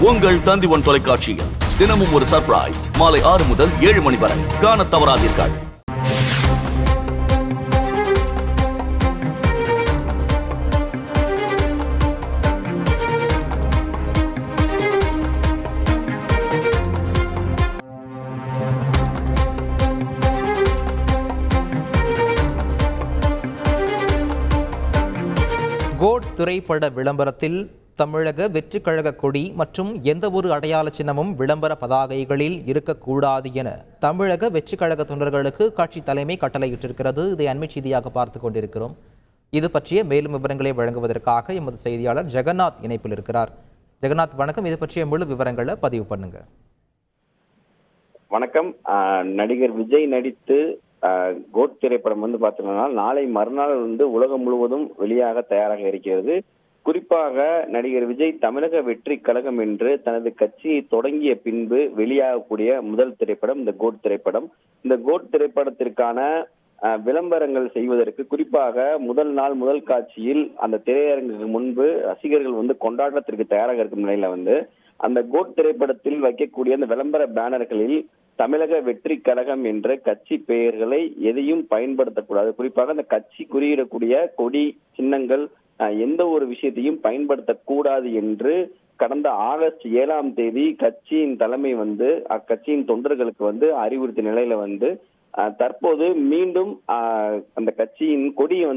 உங்கள் தந்திவன் தொலைக்காட்சியில் தினமும் ஒரு சர்ப்ரைஸ் மாலை 6 முதல் 7 மணி வரை காணத் தவறாதீர்கள். கோட் திரைப்பட விளம்பரத்தில் தமிழக வெற்றிக் கழக கொடி மற்றும் எந்த ஒரு அடையாள சின்னமும் விளம்பர பதாகைகளில் இருக்கக்கூடாது என தமிழக வெற்றிக் கழக தொண்டர்களுக்கு கட்சி தலைமை கட்டளையிட்டிருக்கிறது. இதை அண்மை செய்தியாக பார்த்து கொண்டிருக்கிறோம். இது பற்றிய மேலும் விவரங்களை வழங்குவதற்காக எமது செய்தியாளர் ஜெகநாத் இணைப்பில் இருக்கிறார். ஜெகநாத் வணக்கம். இது பற்றிய முழு விவரங்களை பதிவு பண்ணுங்க. வணக்கம். நடிகர் விஜய் நடித்து கோட் திரைப்படம் பார்த்தீங்கன்னா நாளை மறுநாள் உலகம் முழுவதும் வெளியாக தயாராக இருக்கிறது. குறிப்பாக நடிகர் விஜய் தமிழக வெற்றி கழகம் என்று தனது கட்சியை தொடங்கிய பின்பு வெளியாகக்கூடிய முதல் திரைப்படம் இந்த கோட் திரைப்படம். இந்த கோட் திரைப்படத்திற்கான விளம்பரங்கள் செய்வதற்கு குறிப்பாக முதல் நாள் முதல் காட்சியில் அந்த திரையரங்குக்கு முன்பு ரசிகர்கள் கொண்டாட்டத்திற்கு தயாராக இருக்கும் நிலையில அந்த கோட் திரைப்படத்தில் வைக்கக்கூடிய அந்த விளம்பர பேனர்களில் தமிழக வெற்றி கழகம் என்ற கட்சி பெயர்களை எதையும் பயன்படுத்தக்கூடாது. குறிப்பாக அந்த கட்சி குறியிடக்கூடிய கொடி சின்னங்கள் எந்த ஒரு விஷயத்தையும் பயன்படுத்தக்கூடாது என்று கடந்த ஆகஸ்ட் 7ஆம் தேதி கட்சியின் தலைமை அக்கட்சியின் தொண்டர்களுக்கு அறிவுறுத்திய நிலையில தற்போது மீண்டும் அந்த கட்சியின் கொடியை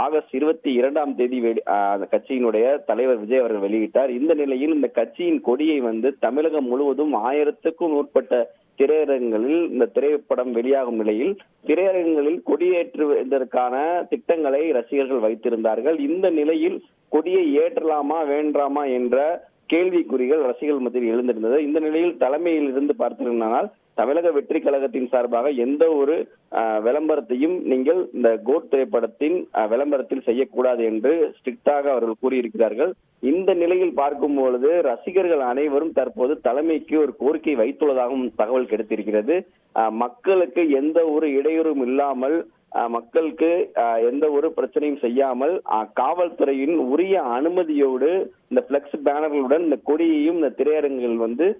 ஆகஸ்ட் 22ஆம் தேதி அந்த கட்சியினுடைய தலைவர் விஜய் அவர்கள் வெளியிட்டார். இந்த நிலையில் இந்த கட்சியின் கொடியை தமிழகம் முழுவதும் 1000க்கும் மேற்பட்ட திரையரங்குகளில் இந்த திரைப்படம் வெளியாகும் நிலையில் திரையரங்குகளில் கொடியேற்றுவதற்கான திட்டங்களை ரசிகர்கள் வைத்திருந்தார்கள். இந்த நிலையில் கொடியை ஏற்றலாமா வேண்டாமா என்ற கேள்விக்குறிகள் ரசிகர்கள் மத்தியில் எழுந்திருந்தது. இந்த நிலையில் தலைமையில் இருந்து பார்த்திருந்தால் தமிழக வெற்றி கழகத்தின் சார்பாக எந்த ஒரு விளம்பரத்தையும் நீங்கள் இந்த கோட் திரைப்படத்தின் விளம்பரத்தில் செய்யக்கூடாது என்று ஸ்ட்ரிக்டாக அவர்கள் கூறியிருக்கிறார்கள். இந்த நிலையில் பார்க்கும் பொழுது ரசிகர்கள் அனைவரும் தற்போது தலைமைக்கு ஒரு கோரிக்கை வைத்துள்ளதாகவும் தகவல் கிடைத்திருக்கிறது. மக்களுக்கு எந்த ஒரு இடையூறும் இல்லாமல் மக்களுக்கு எந்த ஒரு பிரச்சனையும் செய்யாமல் காவல்துறையின் உரிய அனுமதியோடு இந்த பிளெக்ஸ் பேனர்களுடன் இந்த கொடியையும் இந்த திரையரங்குகள்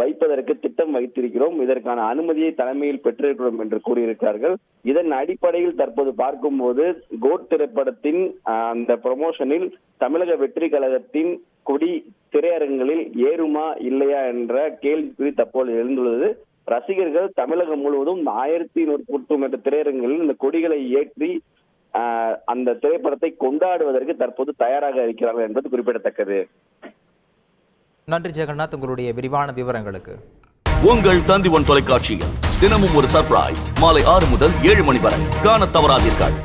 வைப்பதற்கு திட்டம் வைத்திருக்கிறோம். இதற்கான அனுமதியை தலைமையில் பெற்றிருக்கிறோம் என்று கூறியிருக்கிறார்கள். இதன் அடிப்படையில் தற்போது பார்க்கும்போது கோட் திரைப்படத்தின் அந்த ப்ரமோஷனில் தமிழக வெற்றி கழகத்தின் கொடி திரையரங்குகளில் ஏறுமா இல்லையா என்ற கேள்விக்குறி தற்போது எழுந்துள்ளது. ரசிகர்கள் தமிழகம் முழுவதும் 1100 திரையரங்குகளில் இந்த கொடிகளை ஏற்றி அந்த திரைப்படத்தை கொண்டாடுவதற்கு தற்போது தயாராக இருக்கிறார்கள் என்பது குறிப்பிடத்தக்கது. நன்றி ஜெகநாத், உங்களுடைய விரிவான விவரங்களுக்கு. உங்கள் தந்திவன் தொலைக்காட்சியில் தினமும் ஒரு சர்ப்ரைஸ் மாலை 6 முதல் 7 மணி வரை காணத் தவறாதீர்கள்.